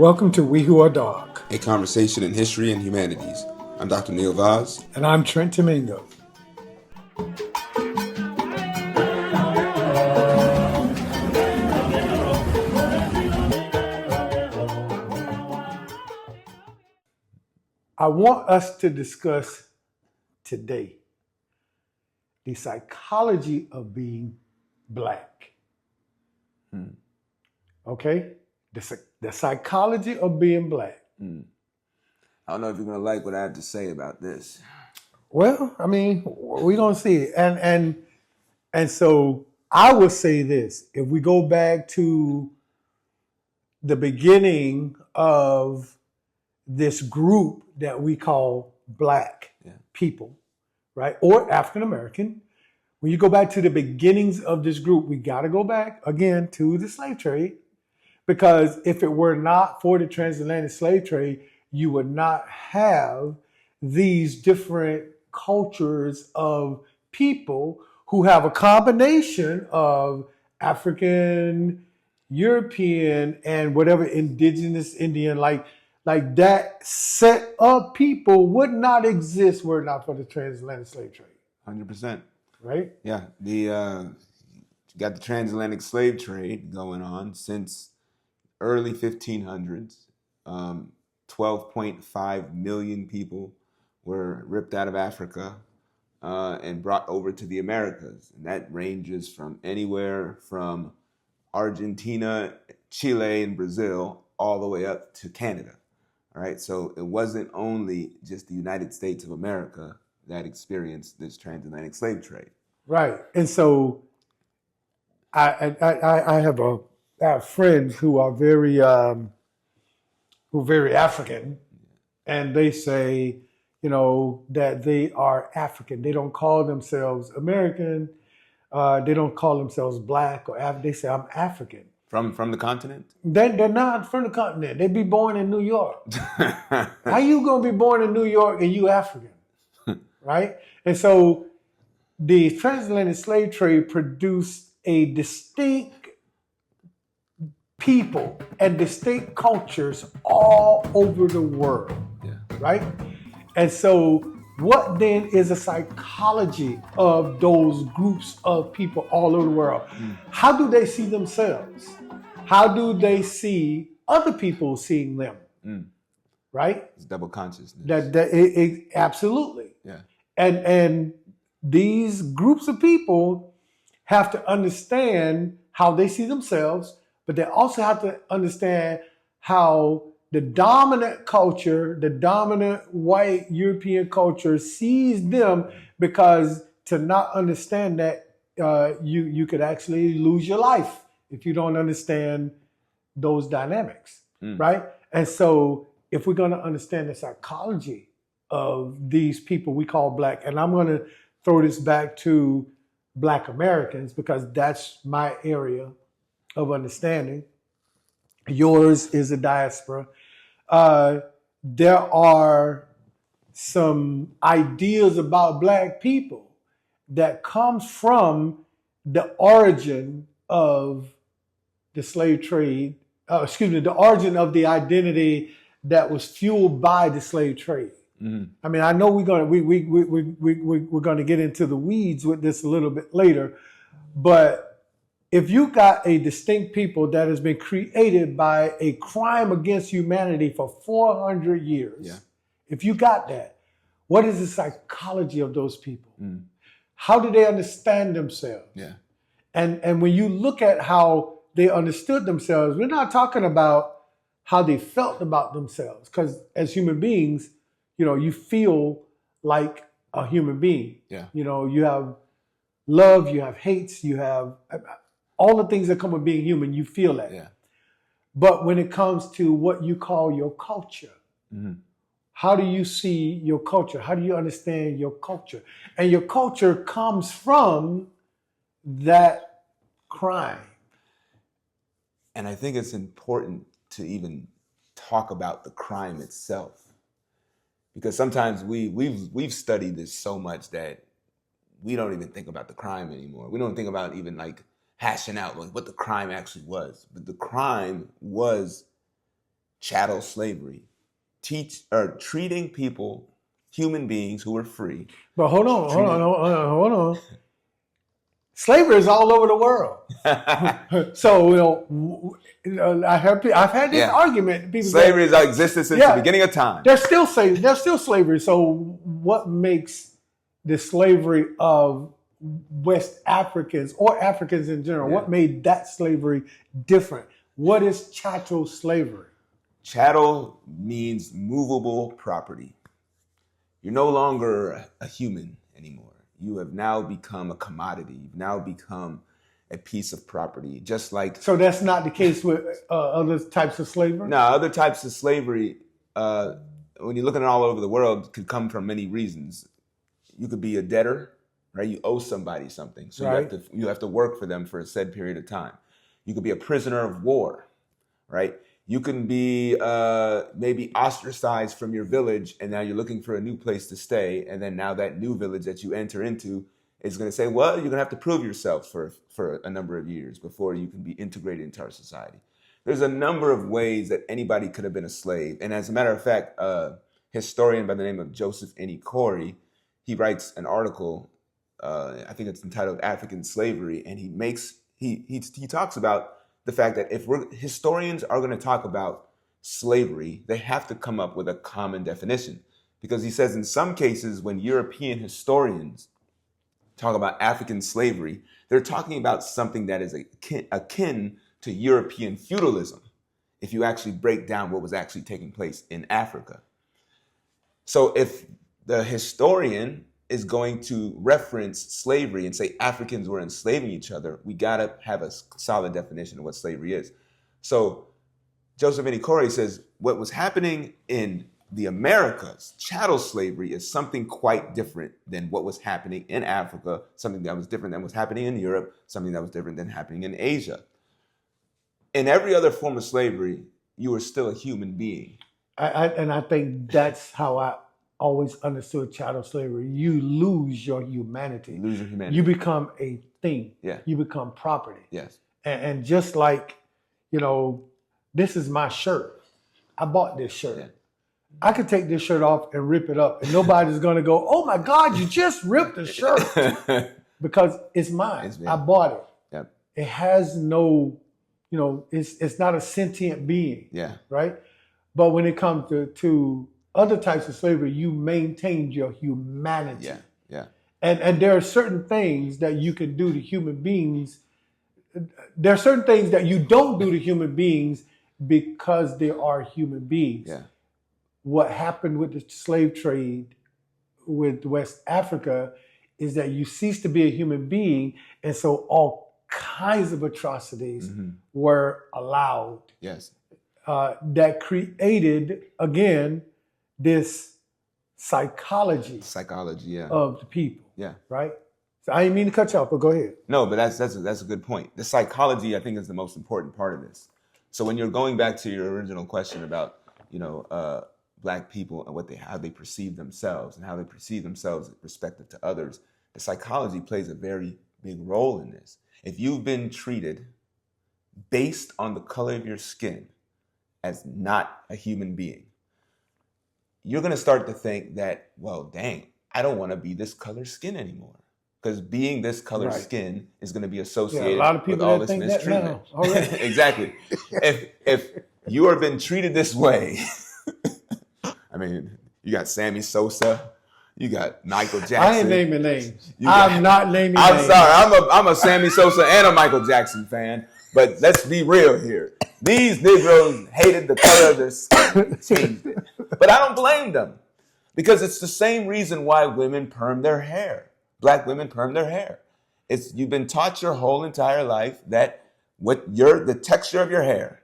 Welcome to We Who Are Dog. A conversation in history and humanities. I'm Dr. Neil Vaz. And I'm Trent Domingo. I want us to discuss today the psychology of being Black. Okay? The psychology of being Black. I don't know if you're going to like what I have to say about this. Well, I mean, we're going to see it. And so I would say this. If we go back to the beginning of this group that we call Black people, right? Or African American. When you go back to the beginnings of this group, we got to go back again to the slave trade. Because if it were not for the transatlantic slave trade, you would not have these different cultures of people who have a combination of African, European, and whatever indigenous Indian, like that set of people would not exist were it not for the transatlantic slave trade. 100%. Right? Yeah. You got the transatlantic slave trade going on since early 1500s. 12.5 million people were ripped out of Africa and brought over to the Americas. And that ranges from anywhere from Argentina, Chile, and Brazil all the way up to Canada. All right. So it wasn't only just the United States of America that experienced this transatlantic slave trade. Right. And so I have friends who are very African, and they say, that they are African. They don't call themselves American. They don't call themselves Black or African. They say, I'm African. From the continent? They're not from the continent. They be born in New York. How you going to be born in New York and you African? Right? And so the transatlantic slave trade produced a distinct people and distinct cultures all over the world, right? And so what then is a psychology of those groups of people all over the world? How do they see themselves? How do they see other people seeing them? Right? It's double consciousness. Absolutely. Yeah. And these groups of people have to understand how they see themselves, but they also have to understand how the dominant culture, the dominant white European culture sees them, because to not understand that, you could actually lose your life if you don't understand those dynamics, right? And so if we're going to understand the psychology of these people we call Black, and I'm going to throw this back to Black Americans because that's my area of understanding. Yours is a diaspora. There are some ideas about Black people that comes from the origin of the slave trade, the origin of the identity that was fueled by the slave trade. I mean, I know we're gonna get into the weeds with this a little bit later, but if you got a distinct people that has been created by a crime against humanity for 400 years, if you got that, what is the psychology of those people? How do they understand themselves? Yeah. And when you look at how they understood themselves, we're not talking about how they felt about themselves, because as human beings, you feel like a human being. Yeah. You have love, you have hates, you have all the things that come with being human, you feel that. Yeah. But when it comes to what you call your culture, how do you see your culture? How do you understand your culture? And your culture comes from that crime. And I think it's important to even talk about the crime itself, because sometimes we've studied this so much that we don't even think about the crime anymore. We don't think about even like hashing out like what the crime actually was. But the crime was chattel slavery, treating people, human beings who were free. But hold on. Slavery is all over the world. So I've had this argument. People slavery has existed since the beginning of time. There's still slavery. So what makes the slavery of West Africans or Africans in general? What made that slavery different? What is chattel slavery? Chattel means movable property. You're no longer a human anymore. You have now become a commodity. You've now become a piece of property, just like... So that's not the case with other types of slavery? No, other types of slavery, when you're looking at all over the world, could come from many reasons. You could be a debtor, right? You owe somebody something. So you have to work for them for a said period of time. You could be a prisoner of war, right? You can be maybe ostracized from your village, and now you're looking for a new place to stay. And then now that new village that you enter into is going to say, well, you're going to have to prove yourself for a number of years before you can be integrated into our society. There's a number of ways that anybody could have been a slave. And as a matter of fact, a historian by the name of Joseph N. Corey, he writes an article, I think it's entitled African Slavery, and he talks about the fact that if historians are going to talk about slavery, they have to come up with a common definition. Because he says in some cases, when European historians talk about African slavery, they're talking about something that is akin to European feudalism, if you actually break down what was actually taking place in Africa. So if the historian is going to reference slavery and say Africans were enslaving each other, we got to have a solid definition of what slavery is. So Joseph N. Corey says what was happening in the Americas, chattel slavery, is something quite different than what was happening in Africa, something that was different than what was happening in Europe, something that was different than happening in Asia. In every other form of slavery, you were still a human being. I think that's how I always understood chattel slavery. You lose your humanity. You lose your humanity. You become a thing. Yeah. You become property. Yes. And just like, this is my shirt. I bought this shirt. Yeah. I could take this shirt off and rip it up, and nobody's going to go, oh my God, you just ripped the shirt. Because it's mine. I bought it. Yep. It has no, it's not a sentient being. Yeah. Right? But when it comes to other types of slavery, you maintained your humanity. Yeah, yeah. And there are certain things that you can do to human beings. There are certain things that you don't do to human beings because they are human beings. Yeah. What happened with the slave trade with West Africa is that you cease to be a human being, and so all kinds of atrocities were allowed. Yes. That created, again, this psychology yeah. of the people. Yeah. Right? So I didn't mean to cut you off, but go ahead. No, but that's a good point. The psychology, I think, is the most important part of this. So when you're going back to your original question about, Black people and how they perceive themselves and how they perceive themselves respective to others, the psychology plays a very big role in this. If you've been treated based on the color of your skin as not a human being, you're going to start to think that, well, dang, I don't want to be this color skin anymore. Because being this color skin is going to be associated with all this mistreatment. Exactly. If you are been treated this way, I mean, you got Sammy Sosa, you got Michael Jackson. I ain't naming names. I'm not naming names. I'm sorry. I'm a Sammy Sosa and a Michael Jackson fan. But let's be real here. These Negroes hated the color of their skin. Changed it. But I don't blame them. Because it's the same reason why women perm their hair. Black women perm their hair. You've been taught your whole entire life that the texture of your hair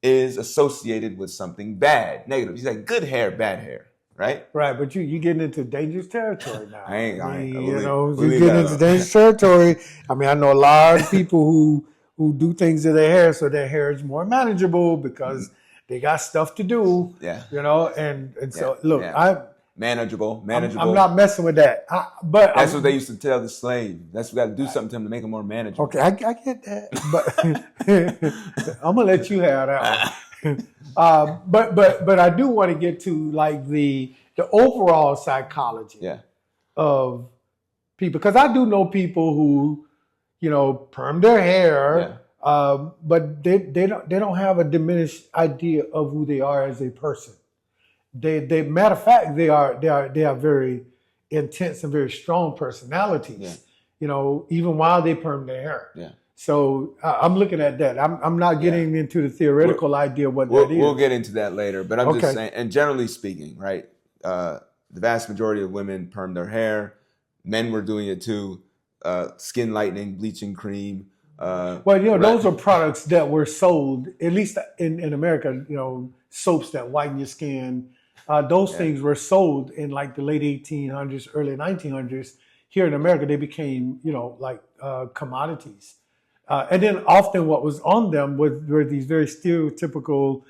is associated with something bad, negative. You say good hair, bad hair, right? Right, but you getting into dangerous territory now. You're getting into dangerous territory. I mean, I know a lot of people who do things to their hair so their hair is more manageable because they got stuff to do. Yeah. And so look, Manageable. I'm not messing with that. But that's what they used to tell the slave. That's we got to do something to him to make him more manageable. Okay, I get that. But I'm gonna let you have that But I do want to get to like the overall psychology Yeah. of people, because I do know people who, perm their hair, but they don't have a diminished idea of who they are as a person. They matter of fact, they are very intense and very strong personalities. Yeah. Even while they perm their hair. Yeah. So I'm looking at that. I'm not getting into the theoretical idea of what that is. We'll get into that later, but I'm Okay. just saying, and generally speaking, right? The vast majority of women perm their hair. Men were doing it too. Skin lightening, bleaching cream. Those are products that were sold, at least in America, soaps that whiten your skin. Those things were sold in like the late 1800s, early 1900s. Here in America, they became, commodities. And then often what was on them were these very stereotypical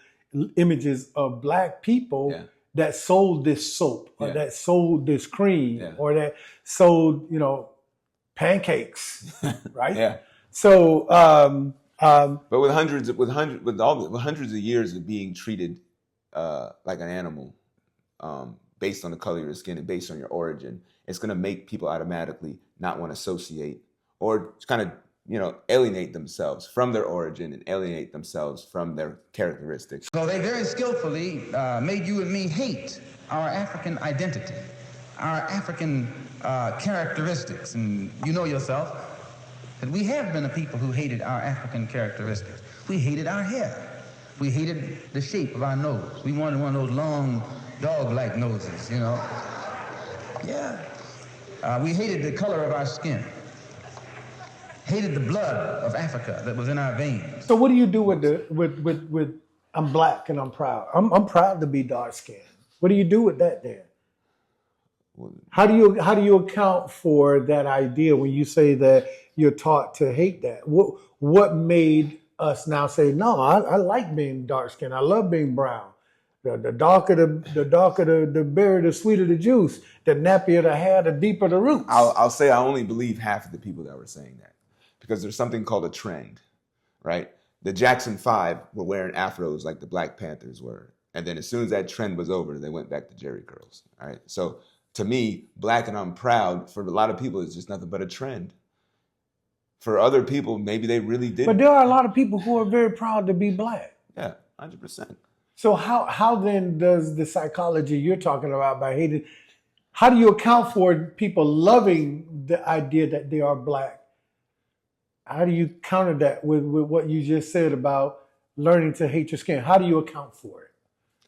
images of Black people that sold this soap or that sold this cream or that sold, pancakes, right? Yeah. So, but with hundreds of years of being treated like an animal, based on the color of your skin and based on your origin, it's going to make people automatically not want to associate or kind of alienate themselves from their origin and alienate themselves from their characteristics. So they very skillfully made you and me hate our African identity, our African characteristics. And you know yourself that we have been a people who hated our African characteristics. We hated our hair. We hated the shape of our nose. We wanted one of those long dog-like noses, Yeah. We hated the color of our skin. Hated the blood of Africa that was in our veins. So what do you do with I'm Black and I'm proud? I'm proud to be dark skinned. What do you do with that then? How do you account for that idea when you say that you're taught to hate that? What made us now say, no, I like being dark skinned. I love being brown. The darker the berry, the sweeter the juice. The nappier the hair, the deeper the roots. I'll say I only believe half of the people that were saying that, because there's something called a trend, right? The Jackson 5 were wearing afros like the Black Panthers were. And then as soon as that trend was over, they went back to jerry curls, all right? So to me, Black and I'm proud, for a lot of people, it's just nothing but a trend. For other people, maybe they really didn't. But there are a lot of people who are very proud to be Black. Yeah, 100%. So how then does the psychology you're talking about by hating, how do you account for people loving the idea that they are Black? How do you counter that with what you just said about learning to hate your skin? How do you account for it?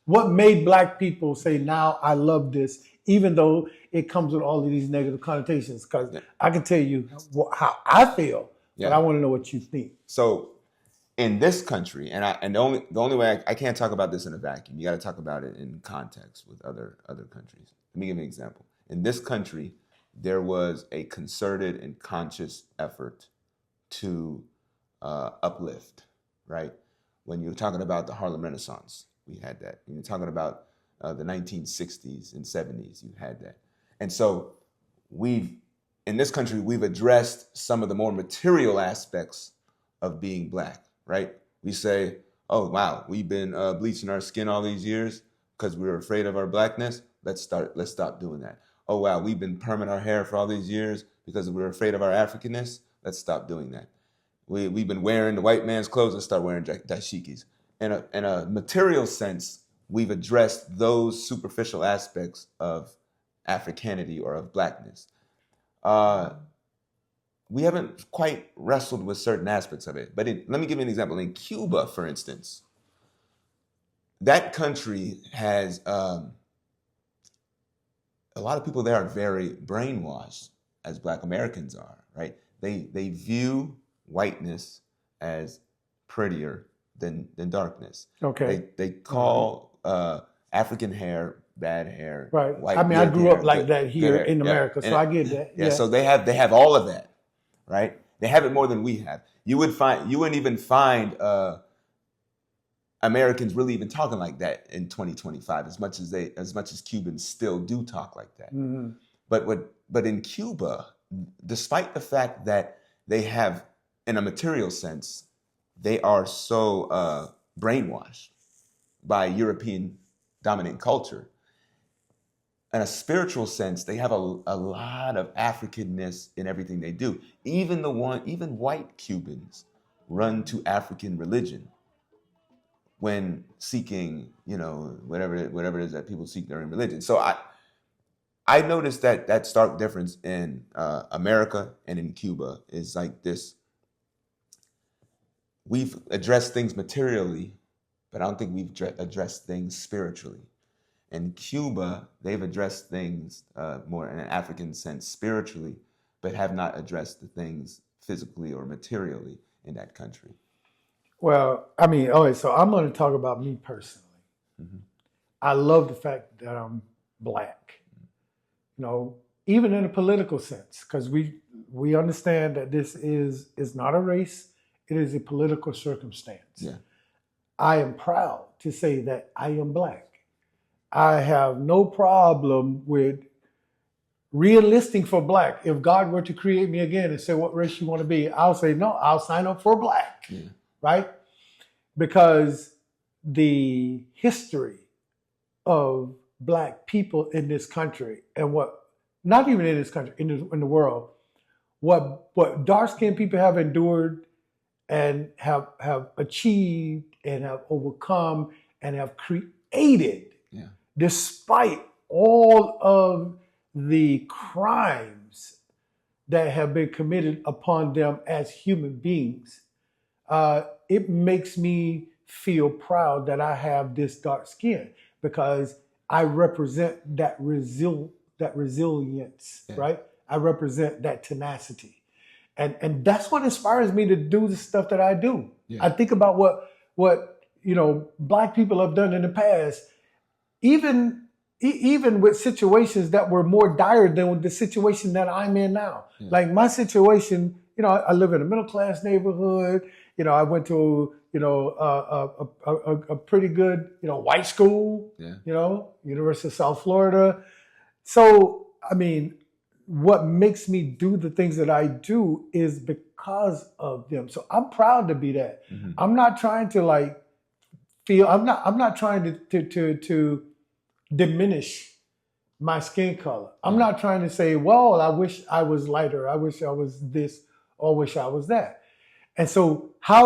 What made Black people say, now I love this, even though it comes with all of these negative connotations? Because I can tell you how I feel, but I want to know what you think. So in this country, and the only way I can't talk about this in a vacuum. You got to talk about it in context with other countries. Let me give you an example. In this country, there was a concerted and conscious effort to uplift, right? When you're talking about the Harlem Renaissance, we had that. When you're talking about the 1960s and 70s, you had that. And so in this country, we've addressed some of the more material aspects of being Black, right? We say, oh, wow, we've been bleaching our skin all these years because we were afraid of our Blackness. Let's stop doing that. Oh, wow, we've been perming our hair for all these years because we were afraid of our Africanness. Let's stop doing that. We've been wearing the white man's clothes. Let's start wearing dashikis. In a material sense, we've addressed those superficial aspects of Africanity or of Blackness. We haven't quite wrestled with certain aspects of it. But let me give you an example. In Cuba, for instance, that country has a lot of people there are very brainwashed, as Black Americans are, right? They view whiteness as prettier than darkness. Okay. They call African hair bad hair. Right. White, I grew up like that here hair. in America, so I get that. Yeah. So they have all of that, right? They have it more than we have. You wouldn't even find Americans really even talking like that in 2025, as much as Cubans still do talk like that. Mm-hmm. But in Cuba, despite the fact that they have, in a material sense, they are so brainwashed, by European dominant culture. In a spiritual sense, they have a lot of Africanness in everything they do. Even white Cubans run to African religion when seeking, whatever it is that people seek their religion. So I noticed that stark difference in America and in Cuba is like this. We've addressed things materially, but I don't think we've addressed things spiritually. In Cuba, they've addressed things more in an African sense spiritually, but have not addressed the things physically or materially in that country. Well, I mean, all right, so I'm going to talk about me personally. Mm-hmm. I love the fact that I'm Black, even in a political sense, because we understand that this is not a race, it is a political circumstance. Yeah. I am proud to say that I am Black. I have no problem with re-enlisting for Black. If God were to create me again and say, what race you want to be? I'll say, no, I'll sign up for Black, right? Because the history of Black people in this country and not even in this country, in the world, what dark-skinned people have endured and have achieved and have overcome and have created, despite all of the crimes that have been committed upon them as human beings, it makes me feel proud that I have this dark skin because I represent that resilience, right? I represent that tenacity. And that's what inspires me to do the stuff that I do. Yeah. I think about what Black people have done in the past, even with situations that were more dire than the situation that I'm in now. Yeah. Like my situation, I live in a middle class neighborhood. I went to a pretty good white school. Yeah. University of South Florida. So I mean, what makes me do the things that I do is because of them. So I'm proud to be that. Mm-hmm. I'm not trying to I'm not trying to diminish my skin color. I'm not trying to say, well, I wish I was lighter. I wish I was this or I wish I was that. And so I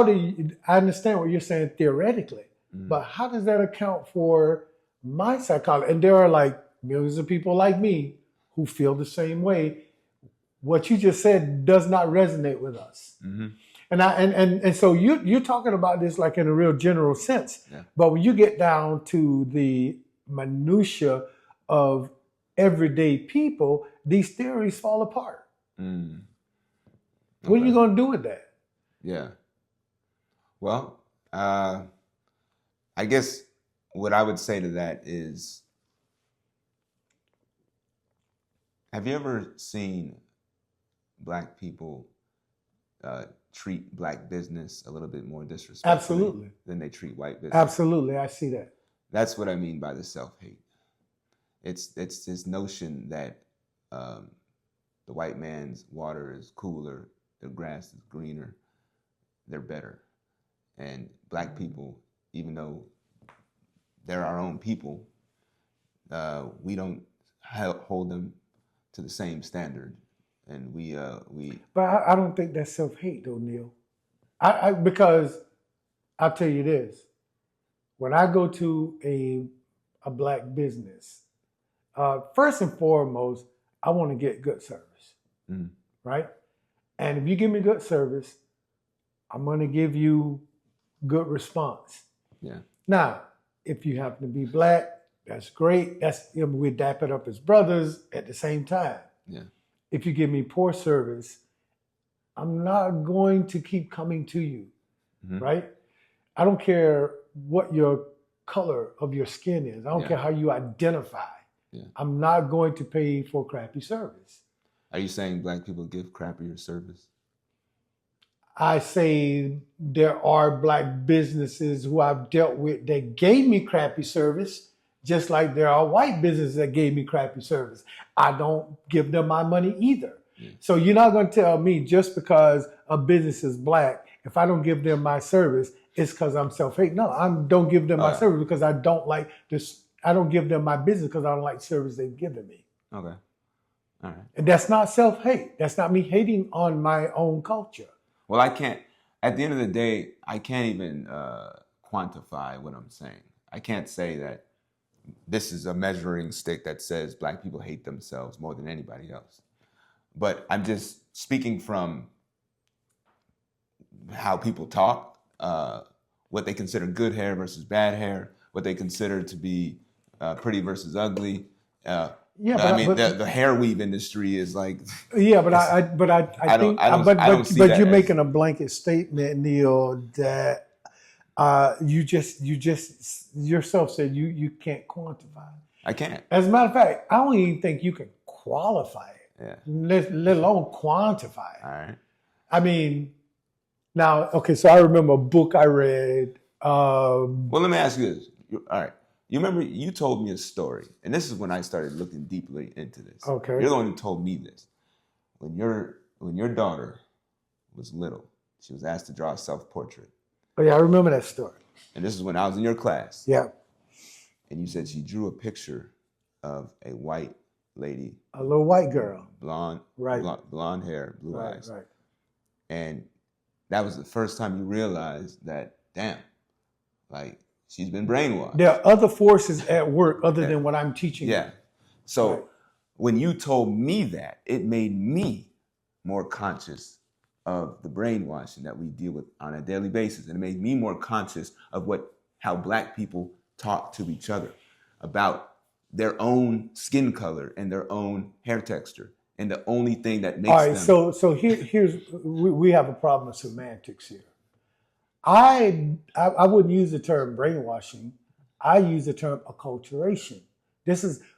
understand what you're saying theoretically, but how does that account for my psychology? And there are millions of people like me who feel the same way. What you just said does not resonate with us. Mm-hmm. And so you're talking about this in a real general sense. Yeah. But when you get down to the minutia of everyday people, these theories fall apart. Mm. Okay. What are you going to do with that? Yeah. Well, I guess what I would say to that is, have you ever seen Black people treat Black business a little bit more disrespectfully than they treat white business? Absolutely, I see that. That's what I mean by the self-hate. It's this notion that the white man's water is cooler, their grass is greener, they're better. And Black people, even though they're our own people, we don't hold them to the same standard. And we But I don't think that's self-hate though, Neil. Because I'll tell you this. When I go to a Black business, first and foremost, I want to get good service, right? And if you give me good service, I'm going to give you good response. Yeah. Now, if you happen to be Black, that's great. We dap it up as brothers at the same time. Yeah. If you give me poor service, I'm not going to keep coming to you, right? I don't care what your color of your skin is. I don't care how you identify. Yeah. I'm not going to pay for crappy service. Are you saying Black people give crappier service? I say there are Black businesses who I've dealt with that gave me crappy service, just like there are white businesses that gave me crappy service. I don't give them my money either. Yeah. So you're not going to tell me just because a business is Black, if I don't give them my service, it's because I'm self-hate. No, I don't give them my service because I don't like this. I don't give them my business because I don't like service they've given me. Okay. All right. And that's not self-hate. That's not me hating on my own culture. Well, I can't, at the end of the day, I can't even quantify what I'm saying. I can't say that this is a measuring stick that says Black people hate themselves more than anybody else. But I'm just speaking from how people talk, what they consider good hair versus bad hair, what they consider to be pretty versus ugly. The hair weave industry is like. Yeah, but I think you're making a blanket statement, Neil, that you just yourself said you can't quantify. I can't. As a matter of fact, I don't even think you can qualify it. Yeah. Let alone quantify it. All right. I mean, now, okay, so I remember a book I read. Well, let me ask you this. All right. You remember you told me a story, and this is when I started looking deeply into this. Okay. You're the one who told me this. When your daughter was little, she was asked to draw a self-portrait. Oh yeah, I remember that story. And this is when I was in your class. Yeah. And you said she drew a picture of a white lady. A little white girl. Blonde. Right. Blonde hair, blue eyes. Right. And that was the first time you realized that, damn, like, she's been brainwashed. There are other forces at work other than what I'm teaching. Yeah. So when you told me that, it made me more conscious of the brainwashing that we deal with on a daily basis. And it made me more conscious of how Black people talk to each other about their own skin color and their own hair texture. And the only thing that makes them... So here's we have a problem with semantics here. I wouldn't use the term brainwashing. I use the term acculturation.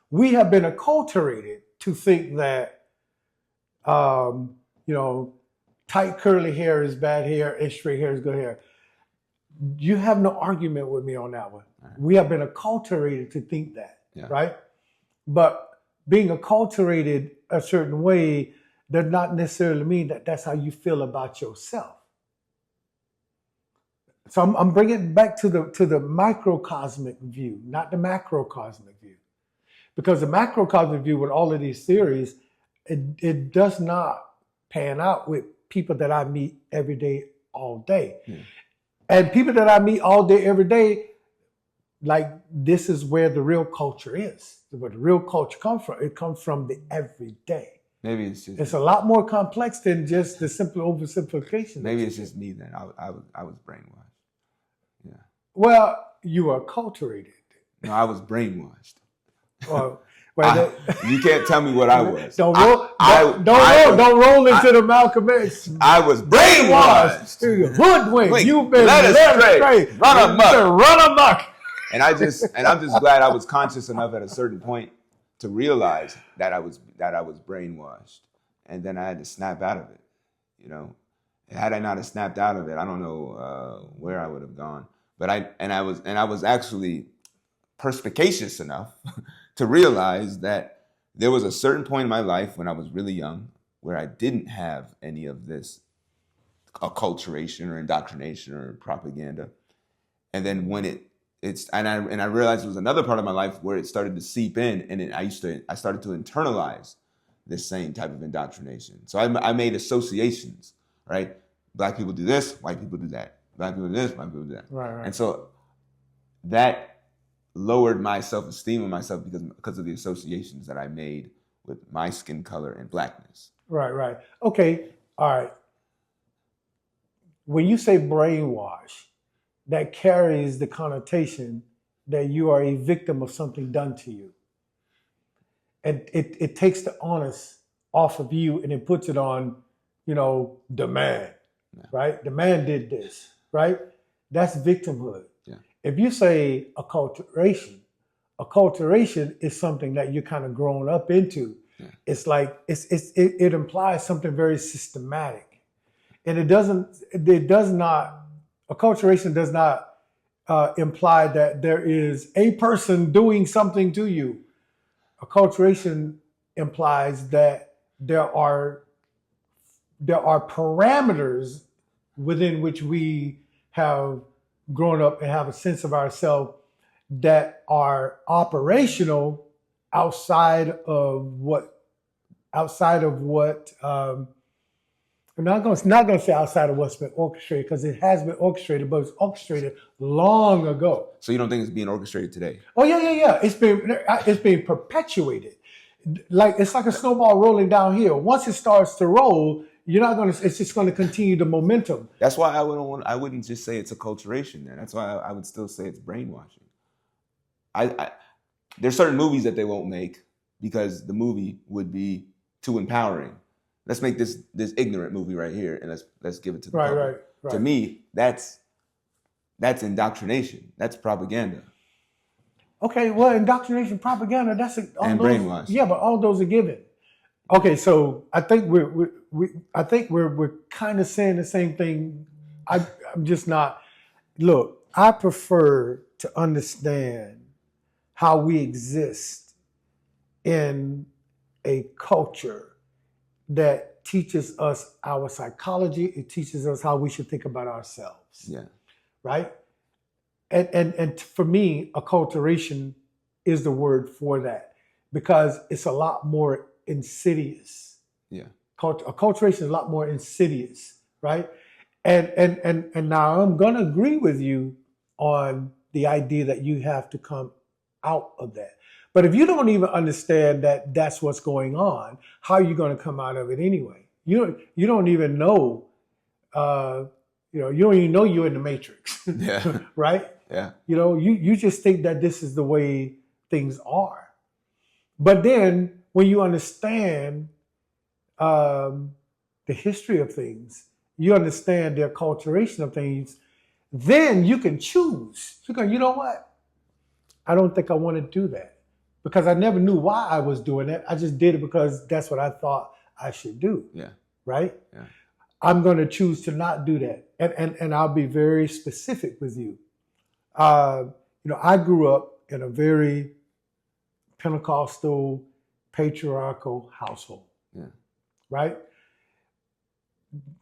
We have been acculturated to think that, tight curly hair is bad hair and straight hair is good hair. You have no argument with me on that one. Right. We have been acculturated to think that, right? But being acculturated a certain way does not necessarily mean that that's how you feel about yourself. So I'm bringing it back to the microcosmic view, not the macrocosmic view. Because the macrocosmic view with all of these theories, it does not pan out with people that I meet every day, all day. Yeah. And people that I meet all day, every day, like this is where the real culture is. Where the real culture comes from. It comes from the everyday. Maybe it's a lot more complex than just the simple oversimplification. Maybe it's just me then. I was brainwashed. Yeah. Well, you are acculturated. No, I was brainwashed. You can't tell me what I was. Don't roll into the Malcolm X. I was brainwashed. Hoodwinked. You've been led astray. Run amok. And I'm just glad I was conscious enough at a certain point to realize that I was brainwashed, and then I had to snap out of it. Had I not have snapped out of it, I don't know where I would have gone. But I was actually perspicacious enough to realize that there was a certain point in my life when I was really young where I didn't have any of this acculturation or indoctrination or propaganda. And then when I realized it was another part of my life where it started to seep in, and I started to internalize this same type of indoctrination. So I made associations, right? Black people do this, white people do that. Black people do this, white people do that. Right. And so that lowered my self-esteem of myself because of the associations that I made with my skin color and Blackness. Right. Okay. All right. When you say brainwash, that carries the connotation that you are a victim of something done to you. And it takes the onus off of you and it puts it on, the man, right? The man did this, right? That's victimhood. Yeah. If you say acculturation is something that you're kind of grown up into. Yeah. It's like, it implies something very systematic. And acculturation does not imply that there is a person doing something to you. Acculturation implies that there are parameters within which we have growing up and have a sense of ourselves that are operational outside of what I'm not going to say outside of what's been orchestrated, because it has been orchestrated, but it's orchestrated long ago. So you don't think it's being orchestrated today? Oh yeah. It's being perpetuated. It's like a snowball rolling downhill. Once it starts to roll, it's just going to continue the momentum. That's why I wouldn't just say it's acculturation then. That's why I would still say it's brainwashing. There's certain movies that they won't make because the movie would be too empowering. Let's make this ignorant movie right here, and let's give it to the public. Right. To me, that's indoctrination. That's propaganda. Okay, well, indoctrination, propaganda, and brainwash. Yeah, but all those are given. Okay, so I think we're kind of saying the same thing. I'm just not. Look, I prefer to understand how we exist in a culture that teaches us our psychology. It teaches us how we should think about ourselves. Yeah. Right? And for me, acculturation is the word for that, because it's a lot more insidious. Yeah. Acculturation is a lot more insidious, right? And now I'm gonna agree with you on the idea that you have to come out of that. But if you don't even understand that that's what's going on, how are you going to come out of it anyway? You don't even know. You don't even know you're in the matrix. Yeah. Right? Yeah. You just think that this is the way things are. But then when you understand the history of things, you understand the acculturation of things, then you can choose. You know what? I don't think I want to do that, because I never knew why I was doing it. I just did it because that's what I thought I should do. Yeah. Right? Yeah. I'm going to choose to not do that. And I'll be very specific with you. I grew up in a very Pentecostal, patriarchal household. Yeah. Right?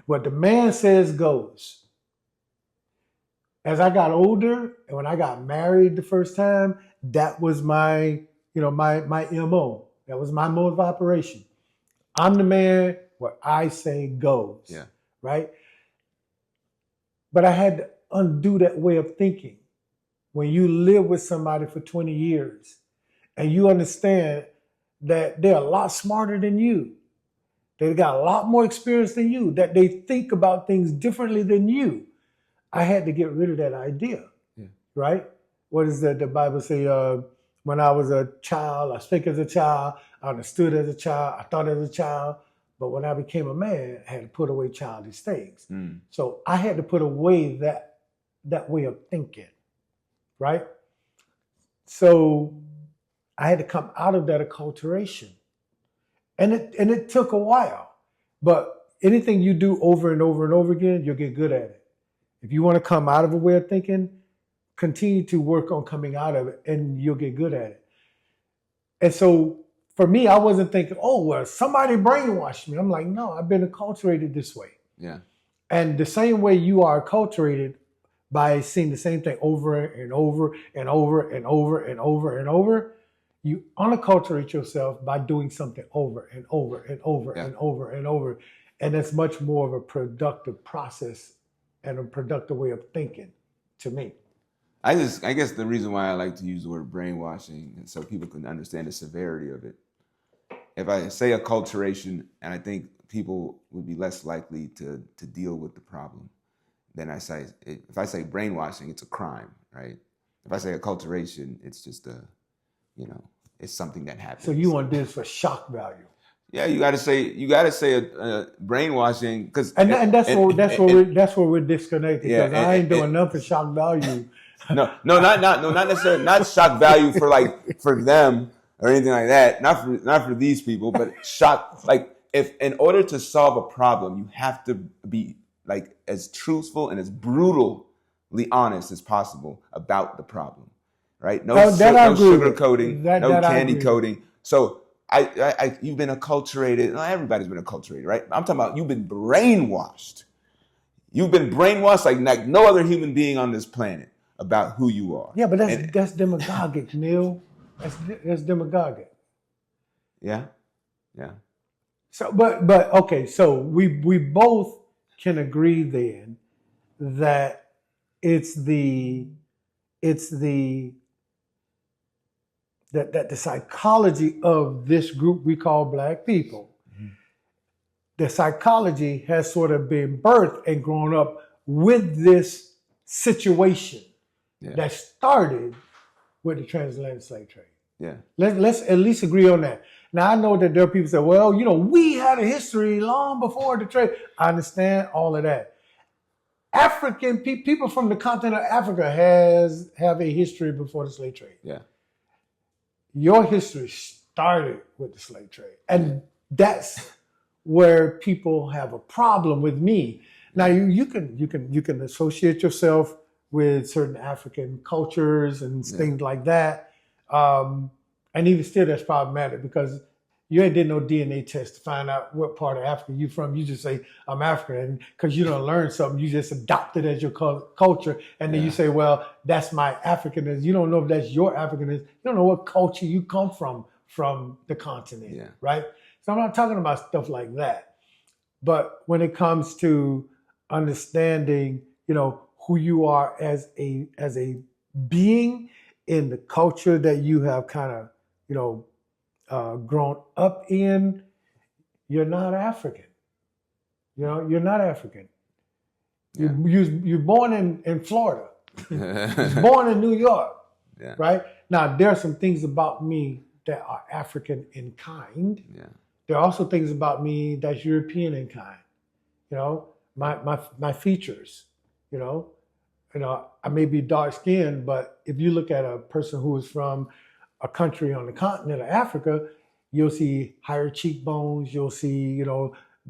What the man says goes. As I got older, and when I got married the first time, that was my MO. That was my mode of operation. I'm the man, what I say goes. Yeah. Right? But I had to undo that way of thinking. When you live with somebody for 20 years and you understand that they're a lot smarter than you, they've got a lot more experience than you, that they think about things differently than you, I had to get rid of that idea. Yeah. Right? What does the Bible say? When I was a child, I spake as a child, I understood as a child, I thought as a child. But when I became a man, I had to put away childish things. Mm. So I had to put away that way of thinking, right? So I had to come out of that acculturation. And it took a while. But anything you do over and over and over again, you'll get good at it. If you want to come out of a way of thinking, continue to work on coming out of it, and you'll get good at it. And so for me, I wasn't thinking, oh, well, somebody brainwashed me. I'm like, no, I've been acculturated this way. Yeah. And the same way you are acculturated by seeing the same thing over and over and over and over and over and over, you unacculturate yourself by doing something over and over and over and over and over. And it's much more of a productive process and a productive way of thinking to me. I guess the reason why I like to use the word brainwashing is so people can understand the severity of it. If I say acculturation, and I think people would be less likely to deal with the problem than if I say brainwashing, it's a crime, right? If I say acculturation, it's just it's something that happens. So you want this for shock value? Yeah, you got to say brainwashing, because that's where we're disconnected, because I ain't doing nothing for shock value. No, not necessarily, not shock value for them or anything like that. Not for these people, but shock. Like, if in order to solve a problem, you have to be like as truthful and as brutally honest as possible about the problem, right? No sugarcoating, no candy coating. So you've been acculturated. Everybody's been acculturated, right? I'm talking about you've been brainwashed. You've been brainwashed like no other human being on this planet about who you are. Yeah, but that's demagogic, Neil. That's demagogic. Yeah. So, but okay. So we both can agree then that it's the psychology of this group we call Black people. The psychology has sort of been birthed and grown up with this situation that started with the transatlantic slave trade. Yeah. Let's at least agree on that. Now, I know that there are people say, well, we had a history long before the trade. I understand all of that. African people from the continent of Africa have a history before the slave trade. Yeah. Your history started with the slave trade. And that's where people have a problem with me. Now you can associate yourself with certain African cultures and things like that. And even still that's problematic because you ain't did no DNA test to find out what part of Africa you're from. You just say, I'm African. And because you don't learn something, you just adopt it as your culture. And then you say, well, that's my Africanism. You don't know if that's your Africanism. You don't know what culture you come from the continent, right? So I'm not talking about stuff like that. But when it comes to understanding, who you are as a being in the culture that you have kind of, grown up in, you're not African. You're not African. Yeah. You're born in Florida. You're born in New York, right? Now, there are some things about me that are African in kind. Yeah. There are also things about me that's European in kind. My features, I may be dark skinned, but if you look at a person who is from a country on the continent of Africa, you'll see higher cheekbones, you'll see,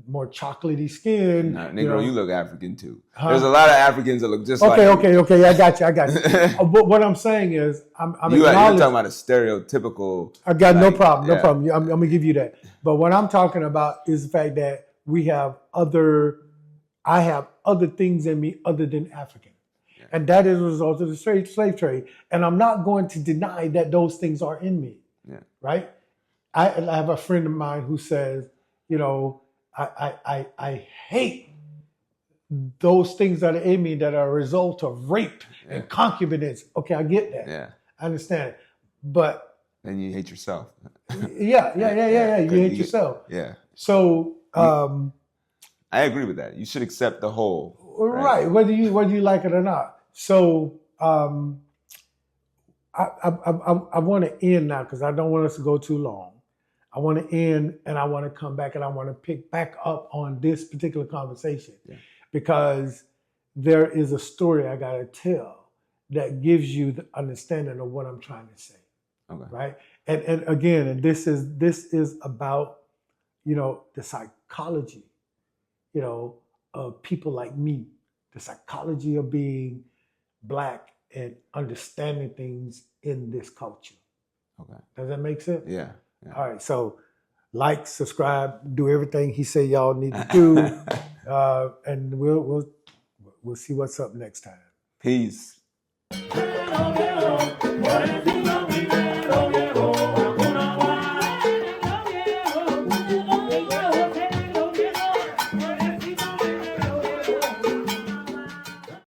more chocolatey skin. Negro, you look African too. There's a lot of Africans that look just like you. Okay, I got you. But what I'm saying is, you're talking about a stereotypical. I got no problem. I'm going to give you that. But what I'm talking about is the fact that I have other things in me other than African. Yeah. And that is a result of the slave trade. And I'm not going to deny that those things are in me. Yeah. Right? I have a friend of mine who says, I hate those things that are in me that are a result of rape and concubinage. Okay, I get that. Yeah. I understand. But then you hate yourself. Yeah. You hate yourself. Yeah. So I agree with that. You should accept the whole. Right. Whether you like it or not. So I want to end now because I don't want us to go too long. I want to end and I want to come back and I want to pick back up on this particular conversation because there is a story I got to tell that gives you the understanding of what I'm trying to say. Okay. Right. And again, this is about, the psychology, of people like me, the psychology of being Black and understanding things in this culture. Okay. Does that make sense? Yeah. All right. So like, subscribe, do everything he said y'all need to do. And we'll see what's up next time. Peace.